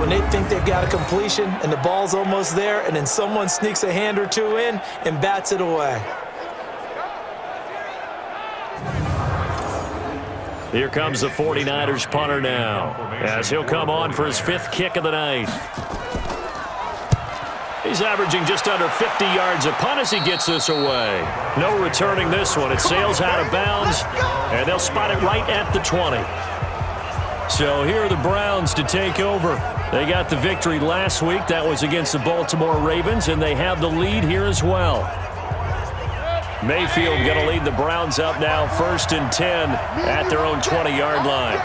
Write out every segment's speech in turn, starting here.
when they think they've got a completion and the ball's almost there, and then someone sneaks a hand or two in and bats it away. Here comes the 49ers punter now, as he'll come on for his 5th kick of the night. He's averaging just under 50 yards a punt as he gets this away. No returning this one. It sails out of bounds, and they'll spot it right at the 20. So here are the Browns to take over. They got the victory last week. That was against the Baltimore Ravens, and they have the lead here as well. Mayfield going to lead the Browns up now, 1st and 10 at their own 20-yard line.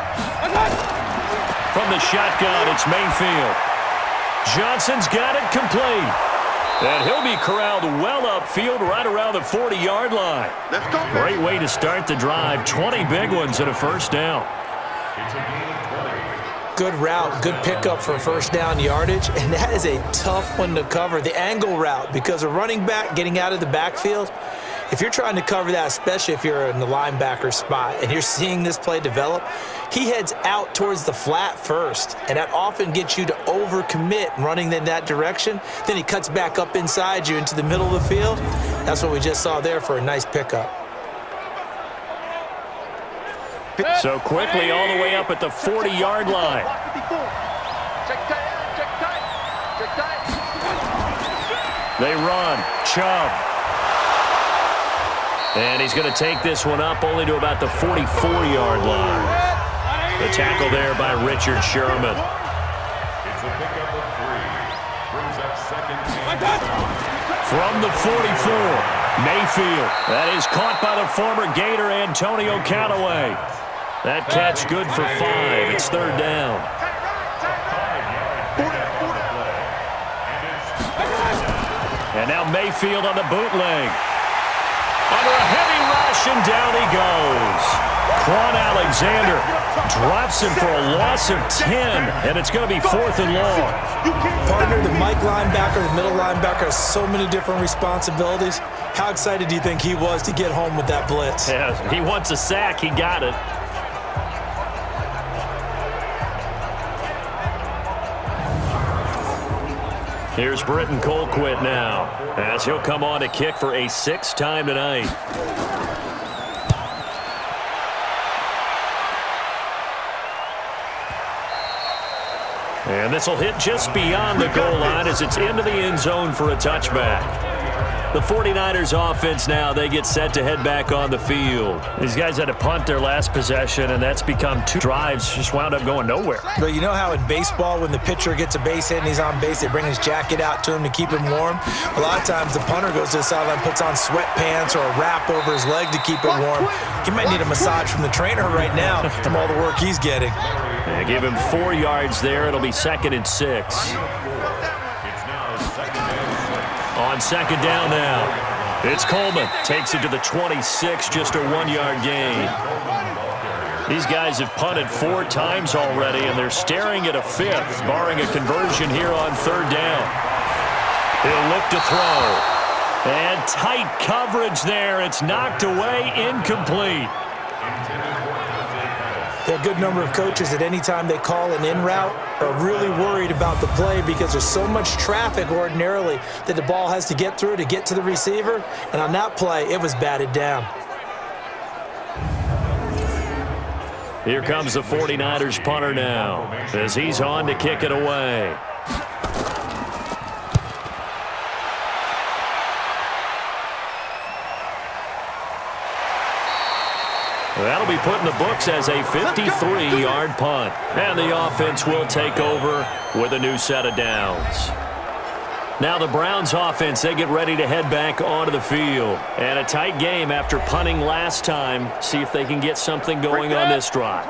From the shotgun, it's Mayfield. Johnson's got it complete. And he'll be corralled well upfield right around the 40-yard line. Great way to start the drive. 20 big ones and a first down. Good route, good pickup for first down yardage, and that is a tough one to cover. The angle route, because a running back getting out of the backfield, if you're trying to cover that, especially if you're in the linebacker spot and you're seeing this play develop, he heads out towards the flat first, and that often gets you to overcommit running in that direction. Then he cuts back up inside you into the middle of the field. That's what we just saw there for a nice pickup. So quickly all the way up at the 40-yard line. They run. Chubb. And he's going to take this one up only to about the 44-yard line. The tackle there by Richard Sherman. From the 44, Mayfield. That is caught by the former Gator Antonio Callaway. That catch good for 5. It's 3rd down. And now Mayfield on the bootleg. Under a heavy rush, and down he goes. Quan Alexander drops him for a loss of 10, and it's going to be 4th and long. Partner, the Mike linebacker, the middle linebacker has so many different responsibilities. How excited do you think he was to get home with that blitz? Yeah, he wants a sack. He got it. Here's Britton Colquitt now, as he'll come on to kick for a 6th time tonight. And this will hit just beyond the goal line as it's into the end zone for a touchback. The 49ers offense now, they get set to head back on the field. These guys had to punt their last possession, and that's become 2 drives, just wound up going nowhere. But you know how in baseball, when the pitcher gets a base hit and he's on base, they bring his jacket out to him to keep him warm? A lot of times the punter goes to the sideline, puts on sweatpants or a wrap over his leg to keep it warm. He might need a massage from the trainer right now from all the work he's getting. Yeah, give him 4 yards there. It'll be 2nd and 6. On 2nd down now, it's Coleman. Takes it to the 26, just a 1-yard gain. These guys have punted 4 times already, and they're staring at a 5th, barring a conversion here on 3rd down. He'll look to throw. And tight coverage there. It's knocked away, incomplete. There are a good number of coaches at any time they call an in route are really worried about the play because there's so much traffic ordinarily that the ball has to get through to get to the receiver. And on that play, it was batted down. Here comes the 49ers punter now as he's on to kick it away. That'll be put in the books as a 53-yard punt. And the offense will take over with a new set of downs. Now the Browns offense, they get ready to head back onto the field. And a tight game after punting last time. See if they can get something going on this drive.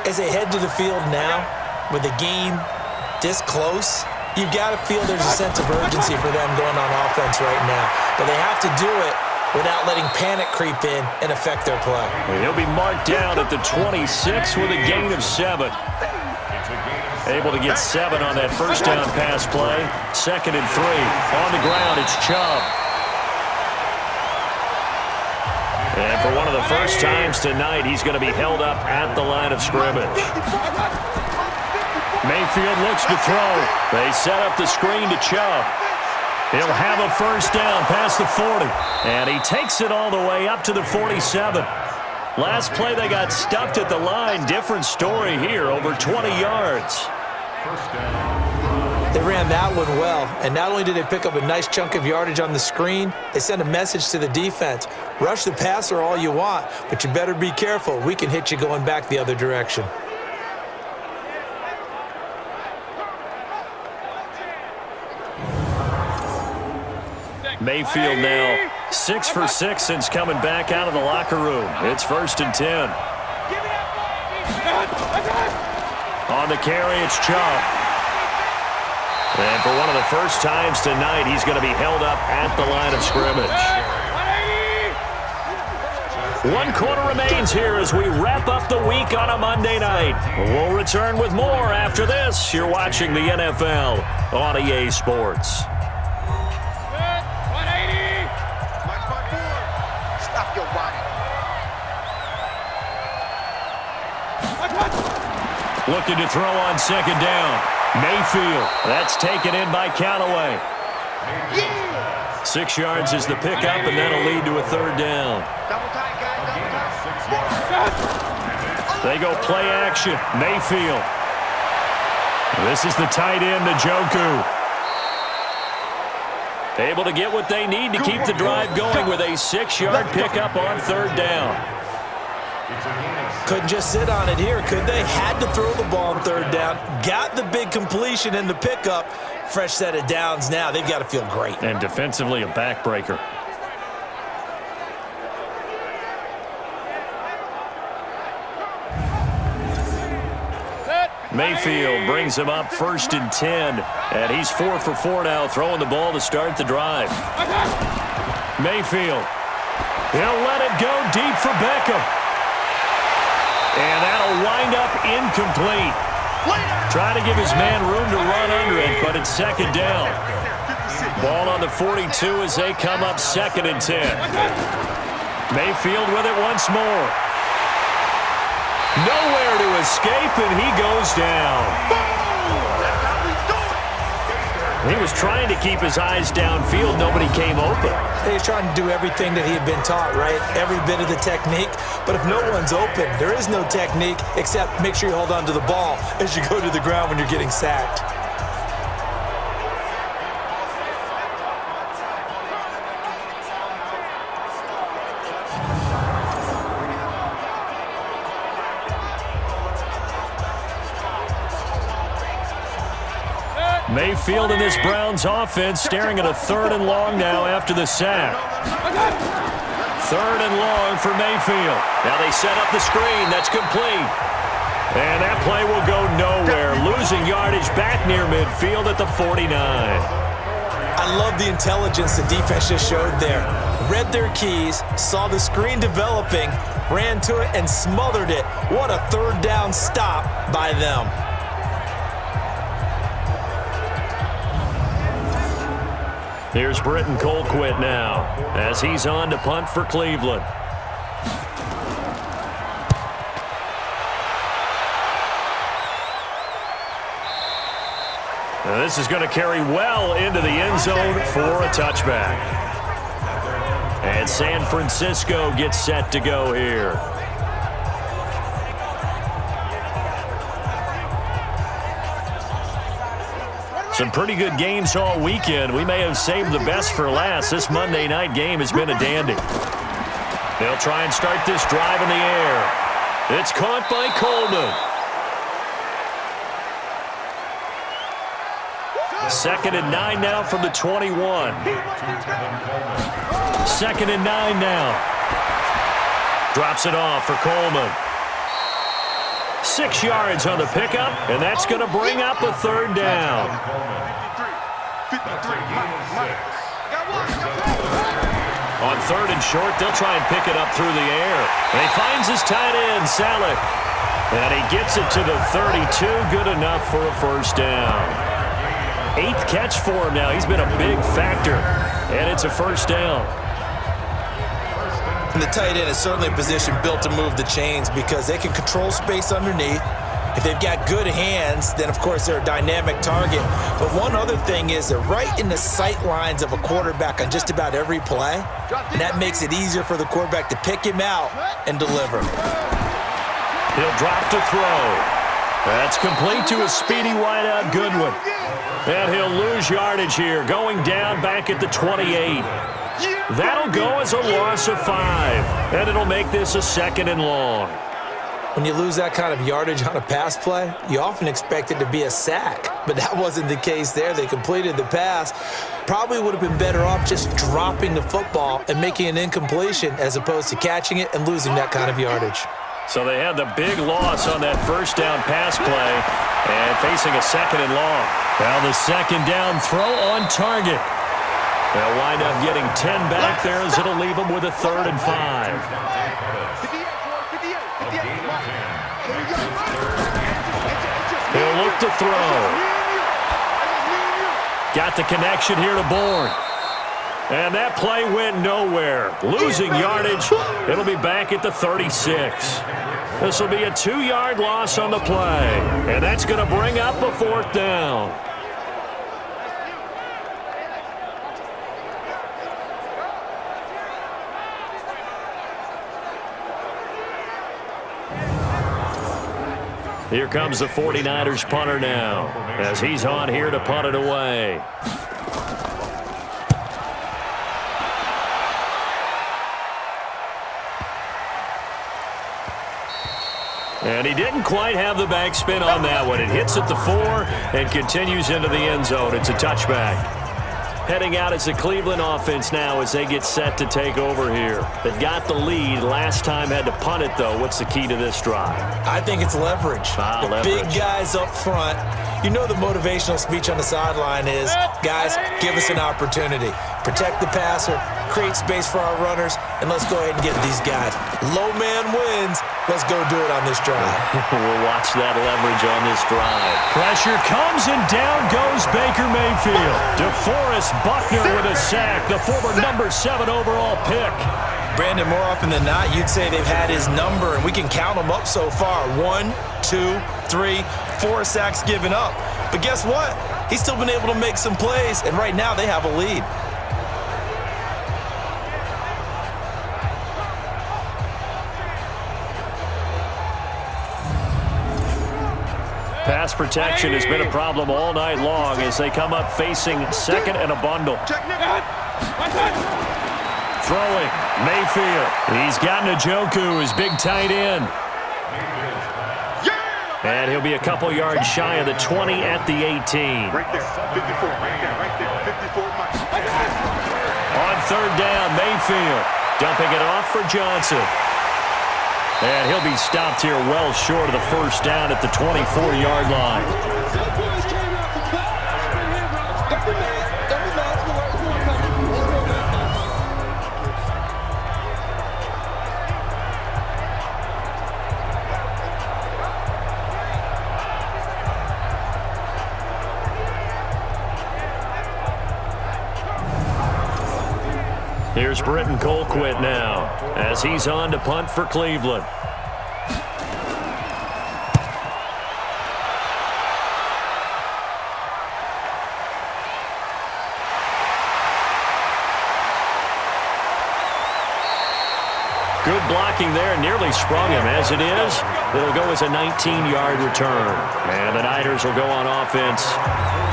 As they head to the field now, with the game this close, you've got to feel there's a sense of urgency for them going on offense right now. But they have to do it without letting panic creep in and affect their play. He'll be marked down at the 26 with a gain of 7. Able to get 7 on that first down pass play. 2nd and 3. On the ground, it's Chubb. And for one of the first times tonight, he's going to be held up at the line of scrimmage. Mayfield looks to throw. They set up the screen to Chubb. He'll have a first down past the 40. And he takes it all the way up to the 47. Last play they got stuffed at the line. Different story here, over 20 yards. They ran that one well, and not only did they pick up a nice chunk of yardage on the screen, they sent a message to the defense. Rush the passer all you want, but you better be careful. We can hit you going back the other direction. Mayfield now 6 for 6 since coming back out of the locker room. It's 1st and 10. On the carry, it's Chubb. And for one of the first times tonight, he's going to be held up at the line of scrimmage. 1 quarter remains here as we wrap up the week on a Monday night. We'll return with more after this. You're watching the NFL on EA Sports. Looking to throw on 2nd down. Mayfield. That's taken in by Callaway. 6 yards is the pickup, and that'll lead to a 3rd down. They go play action. Mayfield. This is the tight end, Njoku. Able to get what they need to keep the drive going with a 6-yard pickup on 3rd down. Couldn't just sit on it here, could they? Had to throw the ball on 3rd down. Got the big completion in the pickup. Fresh set of downs now. They've got to feel great. And defensively, a backbreaker. Mayfield brings him up 1st and 10. And he's 4 for 4 now, throwing the ball to start the drive. Mayfield. He'll let it go deep for Beckham. And that'll wind up incomplete. Trying to give his man room to run under it, but it's 2nd down. Ball on the 42 as they come up 2nd and 10. Mayfield with it once more. Nowhere to escape, and he goes down. He was trying to keep his eyes downfield. Nobody came open. He's trying to do everything that he had been taught, right? Every bit of the technique. But if no one's open, there is no technique except make sure you hold on to the ball as you go to the ground when you're getting sacked. Mayfield in this Browns offense staring at a 3rd and long now after the sack. 3rd and long for Mayfield. Now they set up the screen. That's complete. And that play will go nowhere. Losing yardage back near midfield at the 49. I love the intelligence the defense just showed there. Read their keys, saw the screen developing, ran to it, and smothered it. What a 3rd down stop by them. Here's Britton Colquitt now as he's on to punt for Cleveland. Now this is going to carry well into the end zone for a touchback. And San Francisco gets set to go here. Some pretty good games all weekend. We may have saved the best for last. This Monday night game has been a dandy. They'll try and start this drive in the air. It's caught by Coleman. 2nd and 9 now from the 21. 2nd and 9 now. Drops it off for Coleman. 6 yards on the pickup, and that's going to bring up a 3rd down. On 3rd and short, they'll try and pick it up through the air. And he finds his tight end, Salek. And he gets it to the 32, good enough for a 1st down. 8th catch for him now. He's been a big factor, and it's a 1st down. And the tight end is certainly a position built to move the chains because they can control space underneath. If they've got good hands, then, of course, they're a dynamic target. But one other thing is they're right in the sight lines of a quarterback on just about every play, and that makes it easier for the quarterback to pick him out and deliver. He'll drop to throw. That's complete to a speedy wideout Goodwin. And he'll lose yardage here, going down back at the 28. That'll go as a loss of 5, and it'll make this a 2nd and long. When you lose that kind of yardage on a pass play, you often expect it to be a sack, but that wasn't the case there. They completed the pass. Probably would have been better off just dropping the football and making an incompletion as opposed to catching it and losing that kind of yardage. So they had the big loss on that first down pass play and facing a 2nd and long. Now the 2nd down throw on target. They'll wind up getting 10 back there as it'll leave them with a 3rd and 5. He'll look to throw. Got the connection here to Bourne. And that play went nowhere. Losing yardage. It'll be back at the 36. This will be a 2-yard loss on the play. And that's going to bring up a 4th down. Here comes the 49ers punter now as he's on here to punt it away. And he didn't quite have the backspin on that one. It hits at the 4 and continues into the end zone. It's a touchback. Heading out as the Cleveland offense now as they get set to take over here. They've got the lead. Last time had to punt it, though. What's the key to this drive? I think it's leverage. Leverage. Big guys up front. You know the motivational speech on the sideline is, guys, give us an opportunity. Protect the passer, create space for our runners, and let's go ahead and get these guys. Low man wins. Let's go do it on this drive. We'll watch that leverage on this drive. Pressure comes, and down goes Baker Mayfield. DeForest Buckner with a sack, the former number 7 overall pick. Brandon, more often than not, you'd say they've had his number, and we can count them up so far. 1, 2, 3, 4 sacks given up. But guess what? He's still been able to make some plays, and right now they have a lead. Pass protection has been a problem all night long as they come up facing 2nd and a bundle. Throwing, Mayfield. He's got Njoku, his big tight end. And he'll be a couple yards shy of the 20 at the 18. Right there, 54, right there, 54. On 3rd down, Mayfield dumping it off for Johnson. And he'll be stopped here well short of the 1st down at the 24-yard line. Here's Britton Colquitt now as he's on to punt for Cleveland. Good blocking there, nearly sprung him. As it is, it'll go as a 19-yard return. And the Niners will go on offense,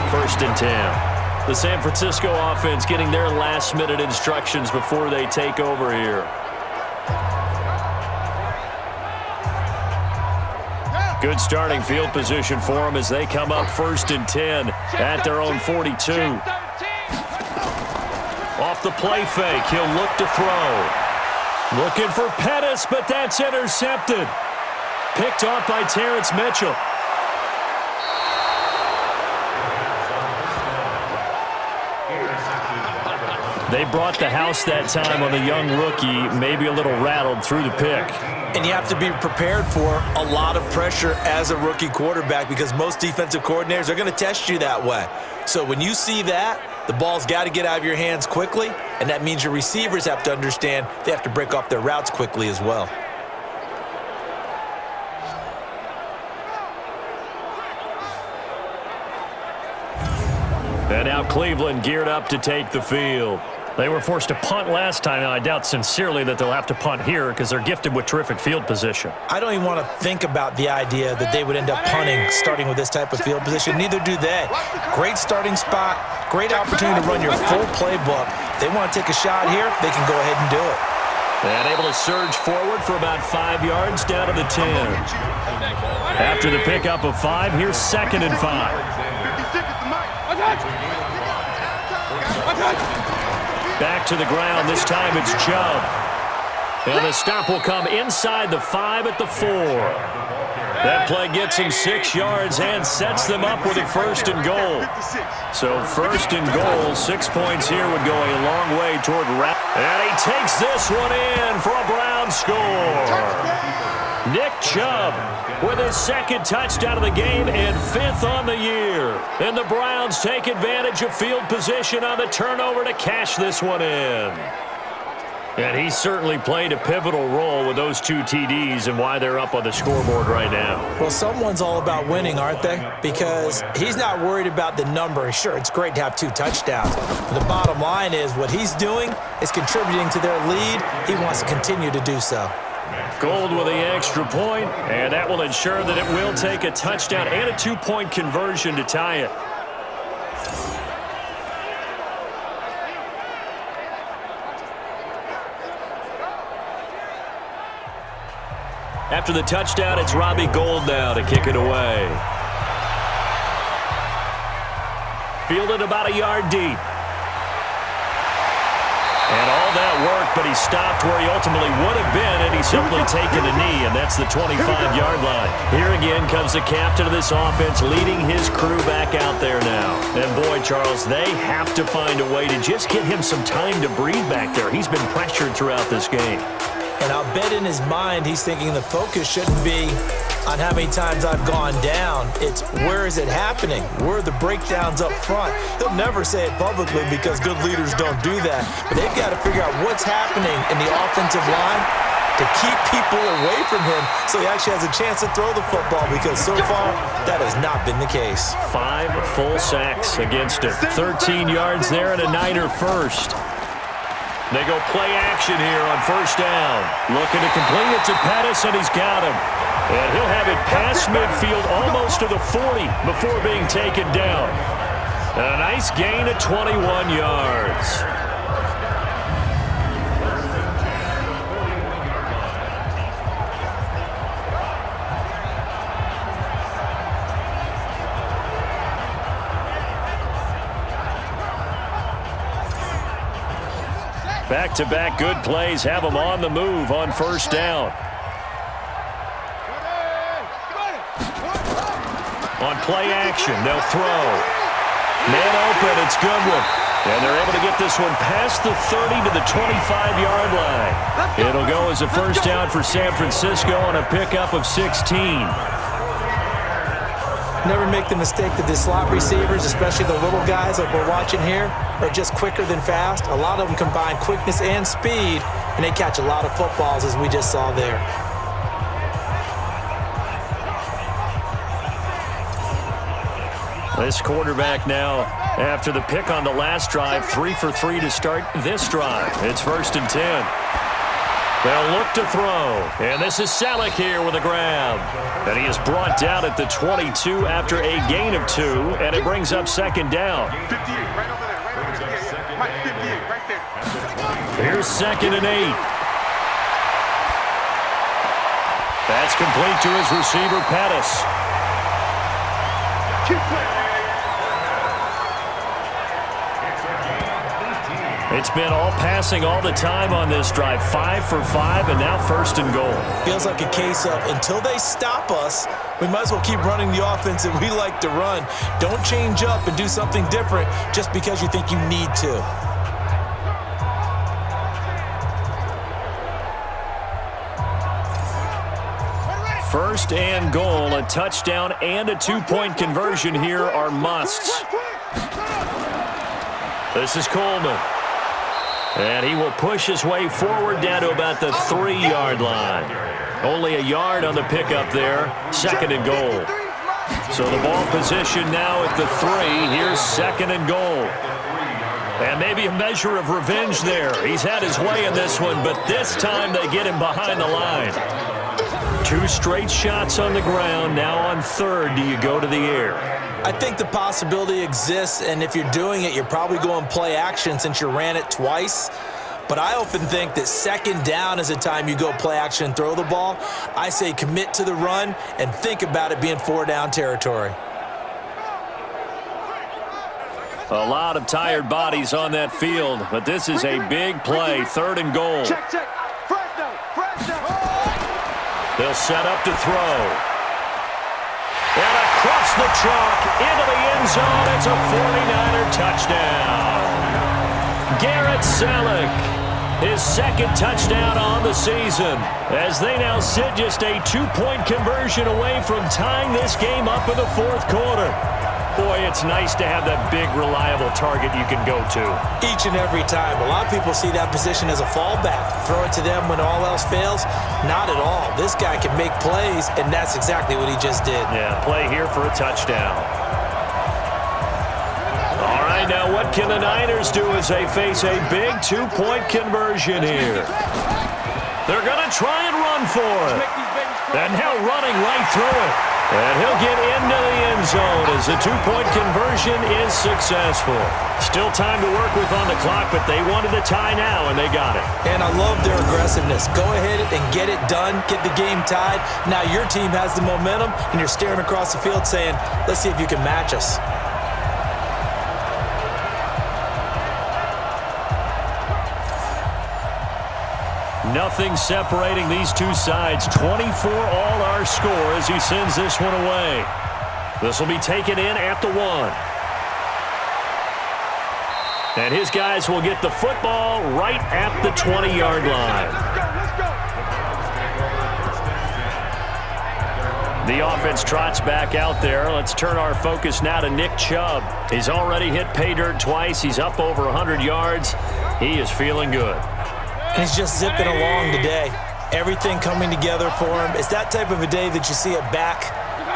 1st and 10. The San Francisco offense getting their last-minute instructions before they take over here. Good starting field position for them as they come up 1st and 10 at their own 42. Off the play fake, he'll look to throw. Looking for Pettis, but that's intercepted. Picked off by Terrence Mitchell. They brought the house that time on the young rookie, maybe a little rattled through the pick. And you have to be prepared for a lot of pressure as a rookie quarterback because most defensive coordinators are going to test you that way. So when you see that, the ball's got to get out of your hands quickly, and that means your receivers have to understand they have to break off their routes quickly as well. And now Cleveland geared up to take the field. They were forced to punt last time, and I doubt sincerely that they'll have to punt here because they're gifted with terrific field position. I don't even want to think about the idea that they would end up punting starting with this type of field position. Neither do they. Great starting spot, great opportunity to run your full playbook. They want to take a shot here, they can go ahead and do it. And able to surge forward for about 5 yards down to the 10. After the pickup of 5, here's 2nd and 5. Back to the ground. This time it's Chubb. And the stop will come inside the 5 at the 4. That play gets him 6 yards and sets them up with a 1st and goal. So 1st and goal, 6 points here would go a long way toward wrap. And he takes this one in for a Brown score. Nick Chubb with his 2nd touchdown of the game and 5th on the year. And the Browns take advantage of field position on the turnover to cash this one in. And he certainly played a pivotal role with those 2 TDs and why they're up on the scoreboard right now. Well, someone's all about winning, aren't they? Because he's not worried about the number. Sure, it's great to have 2 touchdowns. But the bottom line is what he's doing is contributing to their lead. He wants to continue to do so. Gold with the extra point, and that will ensure that it will take a touchdown and a 2-point conversion to tie it. After the touchdown, it's Robbie Gould now to kick it away. Fielded about a yard deep. And all that work, but he stopped where he ultimately would have been, and he's simply taken a knee, and that's the 25-yard line. Here again comes the captain of this offense leading his crew back out there now. And boy, Charles, they have to find a way to just get him some time to breathe back there. He's been pressured throughout this game. And I'll bet in his mind he's thinking the focus shouldn't be on how many times I've gone down. It's where is it happening? Where are the breakdowns up front? He'll never say it publicly because good leaders don't do that. But they've got to figure out what's happening in the offensive line to keep people away from him so he actually has a chance to throw the football, because so far that has not been the case. 5 full sacks against him. 13 yards there and a Niner first. They go play action here on 1st down. Looking to complete it to Pettis, and he's got him. And he'll have it past midfield almost to the 40 before being taken down. And a nice gain of 21 yards. Back-to-back good plays have them on the move on 1st down. On play action, they'll throw. Man open, it's Goodwin. And they're able to get this one past the 30 to the 25-yard line. It'll go as a 1st down for San Francisco on a pickup of 16. Never make the mistake that the slot receivers, especially the little guys like we're watching here, are just quicker than fast. A lot of them combine quickness and speed, and they catch a lot of footballs, as we just saw there. This quarterback now, after the pick on the last drive, 3 for 3 to start this drive. It's 1st and 10. They'll look to throw. And this is Selleck here with a grab. And he is brought down at the 22 after a gain of 2, and it brings up 2nd down. 58, right over there, right over there. Mike, 58, right there. Here's 2nd and 8. That's complete to his receiver, Pettis. Keep playing. It's been all passing all the time on this drive. 5 for 5, and now 1st and goal. Feels like a case of until they stop us, we might as well keep running the offense that we like to run. Don't change up and do something different just because you think you need to. First and goal, a touchdown and a 2-point conversion here are musts. This is Coleman. And he will push his way forward down to about the 3-yard line. Only a yard on the pickup there. 2nd and goal. So the ball position now at the 3. Here's 2nd and goal. And maybe a measure of revenge there. He's had his way in this one, but this time they get him behind the line. 2 straight shots on the ground. Now on 3rd, do you go to the air? I think the possibility exists, and if you're doing it, you're probably going play action since you ran it twice. But I often think that 2nd down is a time you go play action and throw the ball. I say commit to the run and think about it being 4-down territory. A lot of tired bodies on that field, but this is a big play. 3rd and goal. Check. Fresh down. They'll set up to throw. And across the chalk into the end zone. It's a 49er touchdown. Garrett Selleck, his 2nd touchdown on the season, as they now sit just a 2-point conversion away from tying this game up in the 4th quarter. Boy, it's nice to have that big, reliable target you can go to. Each and every time. A lot of people see that position as a fallback. Throw it to them when all else fails. Not at all. This guy can make plays, and that's exactly what he just did. Yeah, play here for a touchdown. All right, now what can the Niners do as they face a big 2-point conversion here? They're going to try and run for it. And now running right through it. And he'll get into the end zone as the 2-point conversion is successful. Still time to work with on the clock, but they wanted the tie now, and they got it. And I love their aggressiveness. Go ahead and get it done, get the game tied. Now your team has the momentum, and you're staring across the field saying, let's see if you can match us. Nothing separating these two sides. 24 all our score as he sends this one away. This will be taken in at the 1. And his guys will get the football right at the 20-yard line. The offense trots back out there. Let's turn our focus now to Nick Chubb. He's already hit pay dirt twice. He's up over 100 yards. He is feeling good. And he's just zipping along today. Everything coming together for him. It's that type of a day that you see a back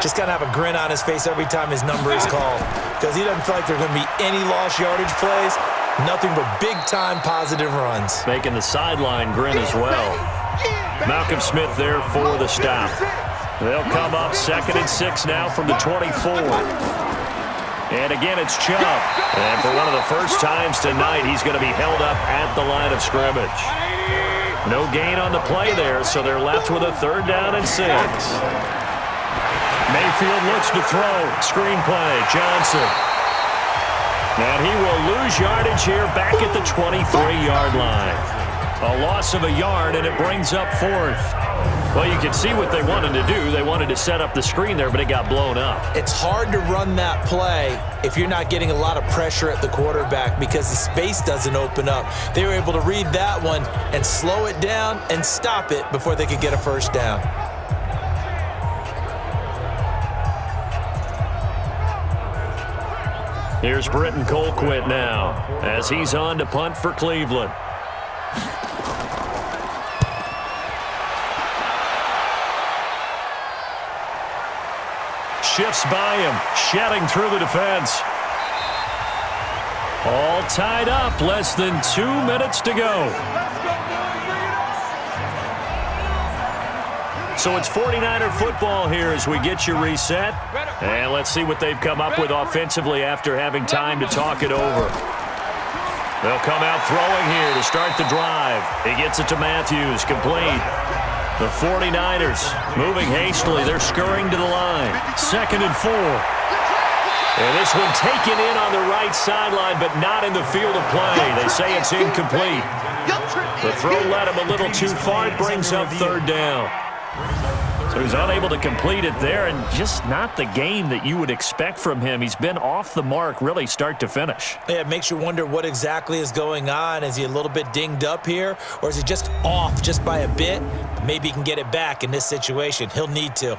just kind of have a grin on his face every time his number is called, because he doesn't feel like there's going to be any lost yardage plays, nothing but big-time positive runs. Making the sideline grin as well. Malcolm Smith there for the stop. They'll come up 2nd and 6 now from the 24. And again, it's Chubb. And for one of the first times tonight, he's going to be held up at the line of scrimmage. No gain on the play there, so they're left with a 3rd down and 6. Mayfield looks to throw. Screen play, Johnson. And he will lose yardage here back at the 23-yard line. A loss of a yard, and it brings up 4th. Well, you can see what they wanted to do. They wanted to set up the screen there, but it got blown up. It's hard to run that play if you're not getting a lot of pressure at the quarterback because the space doesn't open up. They were able to read that one and slow it down and stop it before they could get a 1st down. Here's Britton Colquitt now as he's on to punt for Cleveland. Shifts by him, shedding through the defense. All tied up, less than 2 minutes to go. So it's 49er football here as we get you reset. And let's see what they've come up with offensively after having time to talk it over. They'll come out throwing here to start the drive. He gets it to Matthews, complete. The 49ers moving hastily. They're scurrying to the line. 2nd and 4. And this one taken in on the right sideline, but not in the field of play. They say it's incomplete. The throw led him a little too far. It brings up 3rd down. So he's unable to complete it there, and just not the game that you would expect from him. He's been off the mark really start to finish. Yeah, it makes you wonder what exactly is going on. Is he a little bit dinged up here, or is he just off just by a bit? Maybe he can get it back in this situation. He'll need to.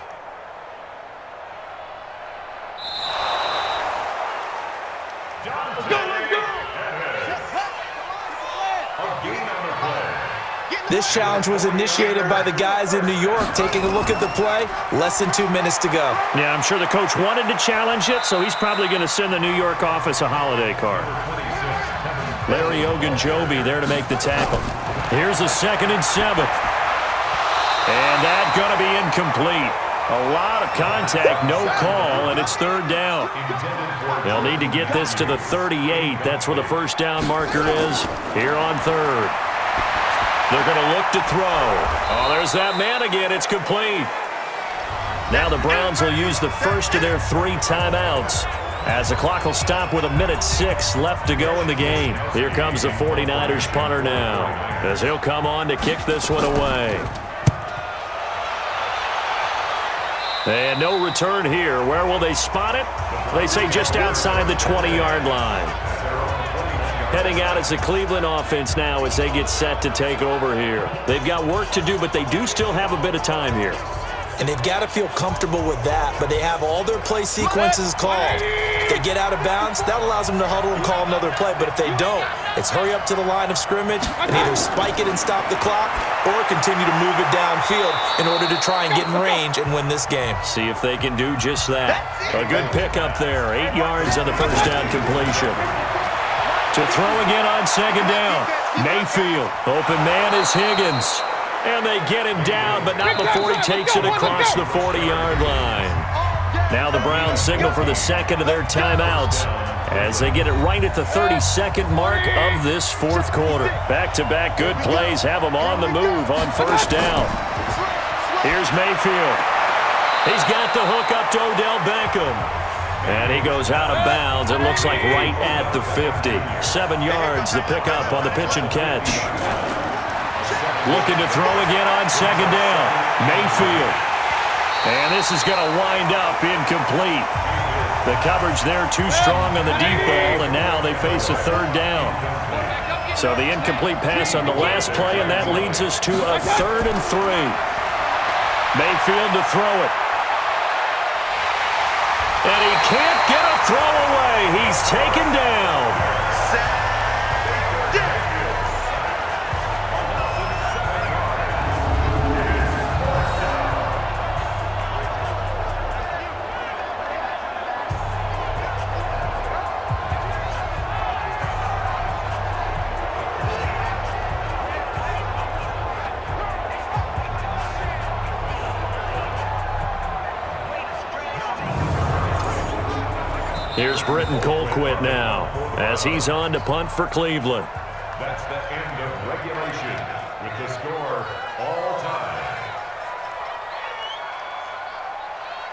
This challenge was initiated by the guys in New York. Taking a look at the play, less than 2 minutes to go. Yeah, I'm sure the coach wanted to challenge it, so he's probably going to send the New York office a holiday card. Larry Ogunjobi there to make the tackle. Here's a 2nd and 7. And that's going to be incomplete. A lot of contact, no call, and it's 3rd down. They'll need to get this to the 38. That's where the first down marker is here on 3rd. They're going to look to throw. Oh, there's that man again. It's complete. Now the Browns will use the first of their 3 timeouts, as the clock will stop with 1:06 left to go in the game. Here comes the 49ers punter now, as he'll come on to kick this one away. And no return here. Where will they spot it? They say just outside the 20-yard line. Heading out as the Cleveland offense now as they get set to take over here. They've got work to do, but they do still have a bit of time here. And they've got to feel comfortable with that, but they have all their play sequences called. If they get out of bounds, that allows them to huddle and call another play. But if they don't, it's hurry up to the line of scrimmage and either spike it and stop the clock or continue to move it downfield in order to try and get in range and win this game. See if they can do just that. A good pickup there. 8 yards on the first down completion. To throw again on 2nd down. Mayfield. Open man is Higgins. And they get him down, but not before he takes it across the 40-yard line. Now the Browns signal for the 2nd of their timeouts as they get it right at the 32nd mark of this 4th quarter. Back-to-back good plays have them on the move on first down. Here's Mayfield. He's got the hook up to Odell Beckham. And he goes out of bounds. It looks like right at the 50. 7 yards, the pickup on the pitch and catch. Looking to throw again on 2nd down. Mayfield. And this is going to wind up incomplete. The coverage there too strong on the deep ball, and now they face a 3rd down. So the incomplete pass on the last play, and that leads us to a 3rd and 3. Mayfield to throw it. And he can't get a throw away. He's taken down. Here's Britton Colquitt now as he's on to punt for Cleveland. That's the end of regulation with the score all time.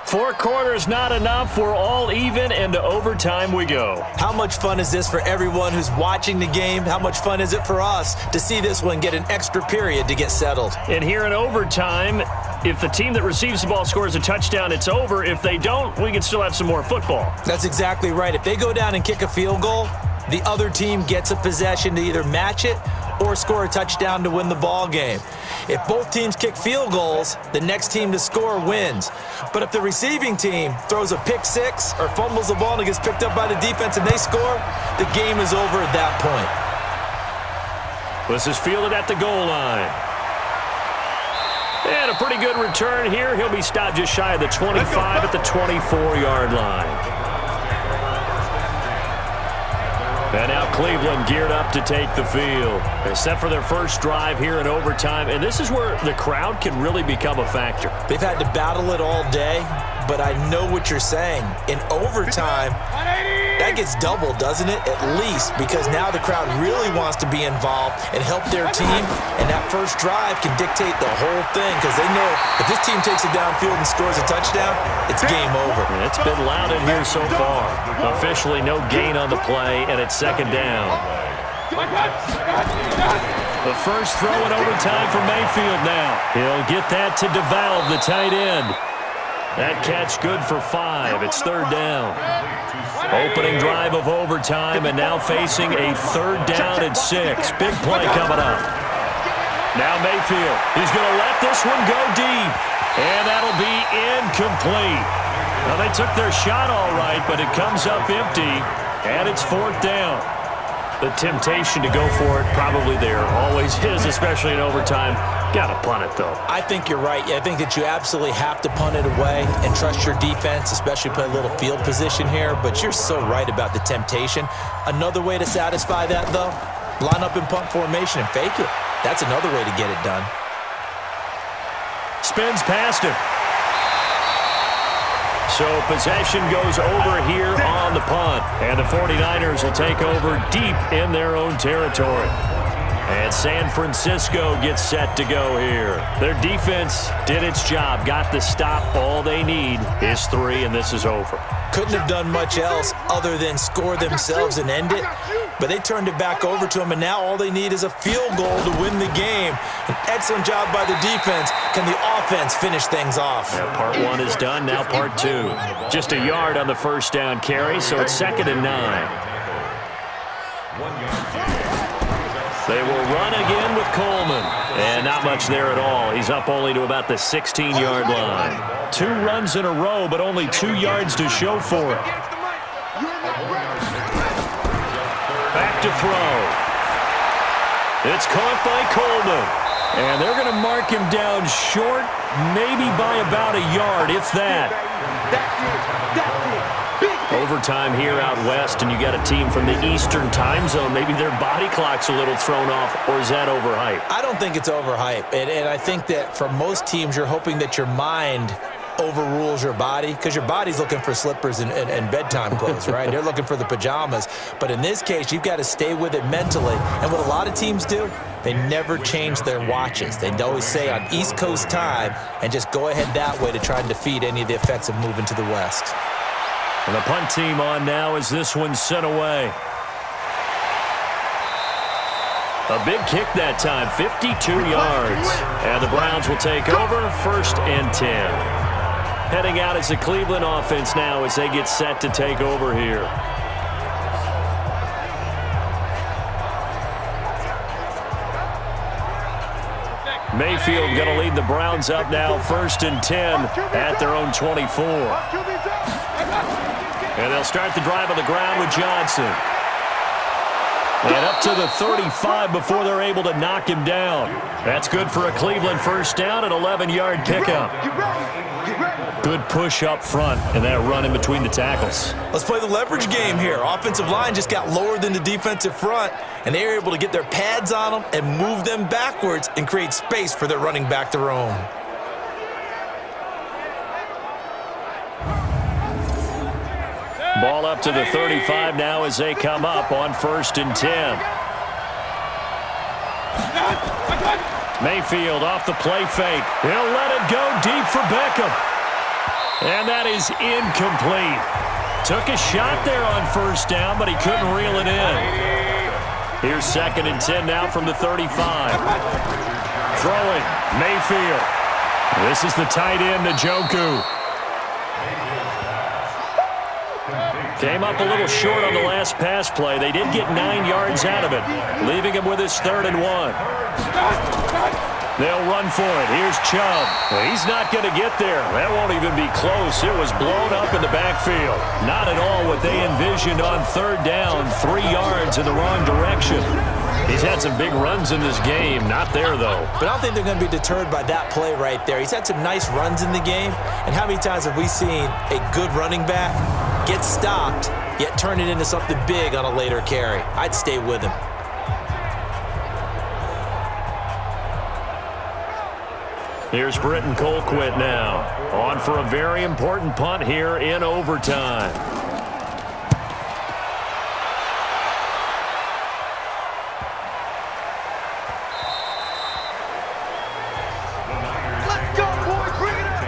4 quarters not enough. We're all even, and to overtime we go. How much fun is this for everyone who's watching the game? How much fun is it for us to see this one get an extra period to get settled? And here in overtime, if the team that receives the ball scores a touchdown, it's over. If they don't, we can still have some more football. That's exactly right. If they go down and kick a field goal, the other team gets a possession to either match it or score a touchdown to win the ball game. If both teams kick field goals, the next team to score wins. But if the receiving team throws a pick six or fumbles the ball and it gets picked up by the defense and they score, the game is over at that point. This is fielded at the goal line. And a pretty good return here. He'll be stopped just shy of the 25 at the 24-yard line. And now Cleveland geared up to take the field. They're set for their first drive here in overtime. And this is where the crowd can really become a factor. They've had to battle it all day, but I know what you're saying. In overtime, that gets doubled, doesn't it? At least, because now the crowd really wants to be involved and help their team. And that first drive can dictate the whole thing because they know if this team takes it downfield and scores a touchdown, it's game over. And it's been loud in here so far. Officially no gain on the play, and it's 2nd down. The first throw in overtime for Mayfield now. He'll get that to DeValve, the tight end. That catch good for 5. It's 3rd down. Opening drive of overtime, and now facing a 3rd down and 6. Big play coming up. Now Mayfield. He's going to let this one go deep. And that'll be incomplete. Now they took their shot all right, but it comes up empty, and it's 4th down. The temptation to go for it probably there. Always is, especially in overtime. Got to punt it, though. I think you're right. I think that you absolutely have to punt it away and trust your defense, especially play a little field position here. But you're so right about the temptation. Another way to satisfy that, though, line up in punt formation and fake it. That's another way to get it done. Spins past him. So possession goes over here on the punt. And the 49ers will take over deep in their own territory. And San Francisco gets set to go here. Their defense did its job, got the stop. All they need is 3, and this is over. Couldn't have done much else other than score themselves and end it. But they turned it back over to them, and now all they need is a field goal to win the game. An excellent job by the defense. Can the offense finish things off? Yeah, part 1 is done, now part 2. Just a yard on the first down carry, so it's 2nd and 9. They will run again with Coleman. And not much there at all. He's up only to about the 16-yard line. 2 runs in a row, but only 2 yards to show for it. Back to throw. It's caught by Coleman. And they're going to mark him down short, maybe by about a yard, if that. Overtime here out west, and you got a team from the Eastern time zone. Maybe their body clock's a little thrown off, or is that overhyped? I don't think it's overhyped. And I think that for most teams, you're hoping that your mind overrules your body, because your body's looking for slippers and bedtime clothes, right? They're looking for the pajamas. But in this case, you've got to stay with it mentally. And what a lot of teams do, they never change their watches. They always say on East Coast time and just go ahead that way to try and defeat any of the effects of moving to the west. And the punt team on now as this one's sent away. A big kick that time, 52 yards. And the Browns will take over, 1st and 10. Heading out as the Cleveland offense now as they get set to take over here. Mayfield going to lead the Browns up now, 1st and 10 at their own 24. And they'll start the drive on the ground with Johnson. And up to the 35 before they're able to knock him down. That's good for a Cleveland first down, an 11-yard pickup. Good push up front, and that run in between the tackles. Let's play the leverage game here. Offensive line just got lower than the defensive front, and they were able to get their pads on them and move them backwards and create space for their running back their own. Ball up to the 35 now as they come up on 1st and 10. Mayfield off the play fake. He'll let it go deep for Beckham. And that is incomplete. Took a shot there on 1st down, but he couldn't reel it in. Here's 2nd and 10 now from the 35. Throwing, Mayfield. This is the tight end, Njoku. Came up a little short on the last pass play. They did get 9 yards out of it, leaving him with his 3rd and 1. They'll run for it. Here's Chubb. Well, he's not going to get there. That won't even be close. It was blown up in the backfield. Not at all what they envisioned on 3rd down. 3 yards in the wrong direction. He's had some big runs in this game. Not there, though. But I don't think they're going to be deterred by that play right there. He's had some nice runs in the game. And how many times have we seen a good running back get stopped, yet turn it into something big on a later carry? I'd stay with him. Here's Britton Colquitt now, on for a very important punt here in overtime. Let's go, boys, bring it up.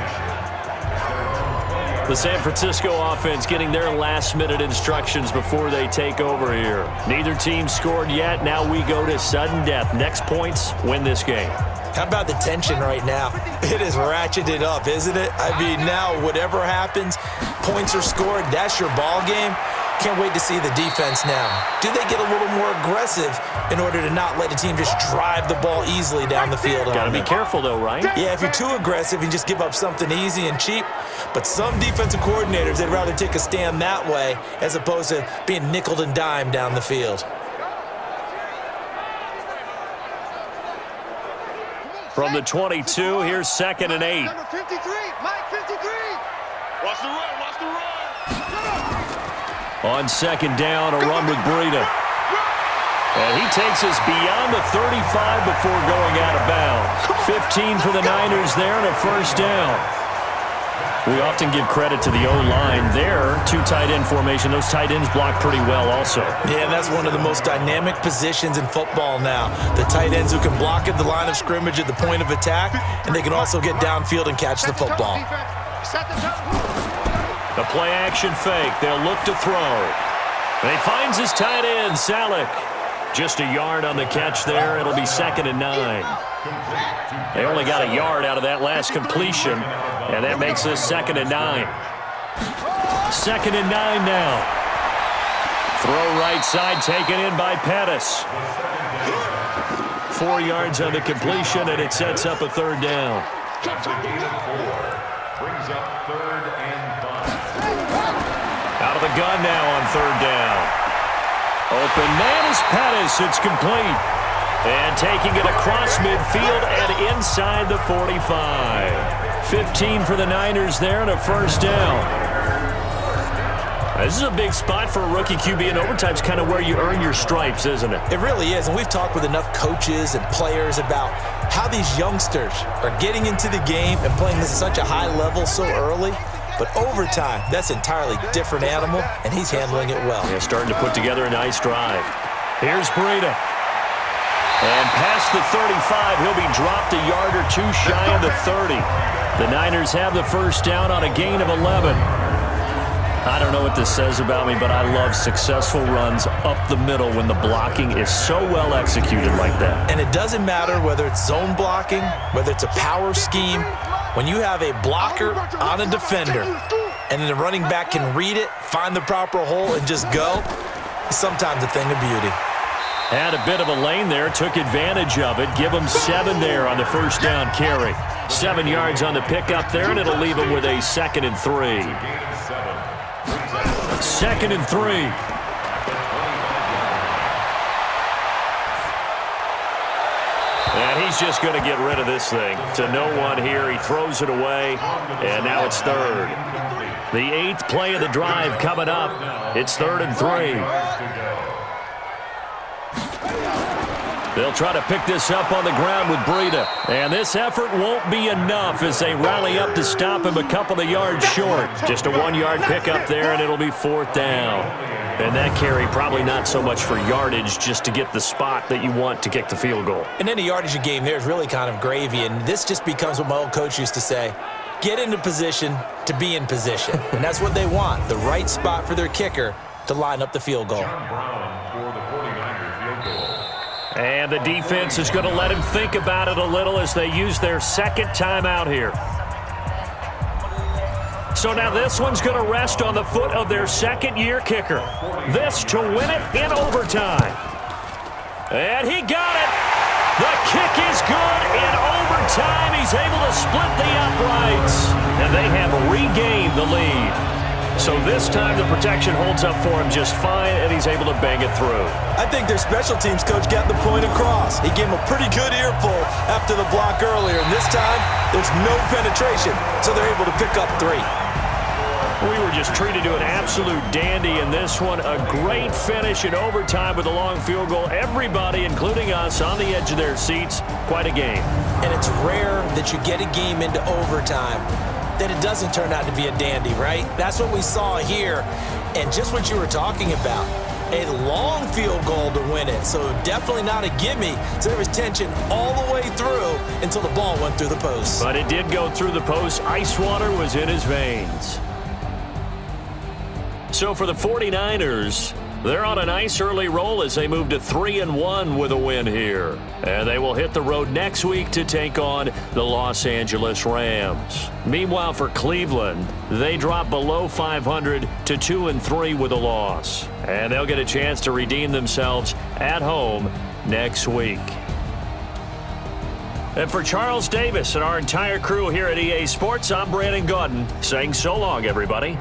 The San Francisco offense getting their last-minute instructions before they take over here. Neither team scored yet. Now we go to sudden death. Next points win this game. How about the tension right now? It is ratcheted up, isn't it? I mean, now whatever happens, points are scored, that's your ball game. Can't wait to see the defense now. Do they get a little more aggressive in order to not let the team just drive the ball easily down the field? Got to be careful, though, right? Yeah, if you're too aggressive, you just give up something easy and cheap. But some defensive coordinators, they'd rather take a stand that way as opposed to being nickeled and dimed down the field. From the 22, here's 2nd and 8. Number 53, Mike 53. Watch the run, watch the run. On 2nd down, a run with Breida. And he takes us beyond the 35 before going out of bounds. 15 for the Niners there and a first down. We often give credit to the O-line there. 2 tight end formation. Those tight ends block pretty well also. Yeah, that's one of the most dynamic positions in football now. The tight ends who can block at the line of scrimmage at the point of attack, and they can also get downfield and catch the football. The play action fake. They'll look to throw. And he finds his tight end, Salek. Just a yard on the catch there. It'll be 2nd and 9. They only got a yard out of that last completion, and that makes this 2nd and 9. 2nd and 9 now. Throw right side taken in by Pettis. 4 yards on the completion, and it sets up a 3rd down. Brings up 3rd and 5. Out of the gun now on 3rd down. Open man is Pettis. It's complete. And taking it across midfield and inside the 45. 15 for the Niners there and a first down. This is a big spot for a rookie QB, and overtime's kind of where you earn your stripes, isn't it? It really is, and we've talked with enough coaches and players about how these youngsters are getting into the game and playing this at such a high level so early. But overtime, that's an entirely different animal, and he's handling it well. Yeah, starting to put together a nice drive. Here's Breida. And past the 35, he'll be dropped a yard or 2 shy of the 30. The Niners have the first down on a gain of 11. I don't know what this says about me, but I love successful runs up the middle when the blocking is so well executed like that. And it doesn't matter whether it's zone blocking, whether it's a power scheme. When you have a blocker on a defender and then the running back can read it, find the proper hole, and just go, it's sometimes a thing of beauty. Had a bit of a lane there, took advantage of it. Give him 7 there on the first down carry. 7 yards on the pickup there, and it'll leave him with a 2nd and 3. 2nd and 3. And he's just going to get rid of this thing. To no one here. He throws it away, and now it's 3rd. The 8th play of the drive coming up. It's 3rd and 3. They'll try to pick this up on the ground with Breida. And this effort won't be enough as they rally up to stop him a couple of yards short. Just a 1-yard pickup there, and it'll be 4th down. And that carry probably not so much for yardage, just to get the spot that you want to kick the field goal. And any yardage game there is really kind of gravy, and this just becomes what my old coach used to say, get into position to be in position. And that's what they want, the right spot for their kicker to line up the field goal. And the defense is going to let him think about it a little as they use their 2nd timeout here. So now this one's going to rest on the foot of their 2nd-year kicker. This to win it in overtime. And he got it. The kick is good in overtime. He's able to split the uprights. And they have regained the lead. So this time the protection holds up for him just fine, and he's able to bang it through. I think their special teams coach got the point across. He gave him a pretty good earful after the block earlier, and this time there's no penetration, so they're able to pick up 3. We were just treated to an absolute dandy in this one. A great finish in overtime with a long field goal. Everybody, including us, on the edge of their seats. Quite a game. And it's rare that you get a game into overtime that it doesn't turn out to be a dandy, right? That's what we saw here. And just what you were talking about, a long field goal to win it. So definitely not a gimme. So there was tension all the way through until the ball went through the post. But it did go through the post. Ice water was in his veins. So for the 49ers, they're on a nice early roll as they move to 3-1 with a win here. And they will hit the road next week to take on the Los Angeles Rams. Meanwhile, for Cleveland, they drop below 500 to 2-3 with a loss. And they'll get a chance to redeem themselves at home next week. And for Charles Davis and our entire crew here at EA Sports, I'm Brandon Gaudin saying so long, everybody.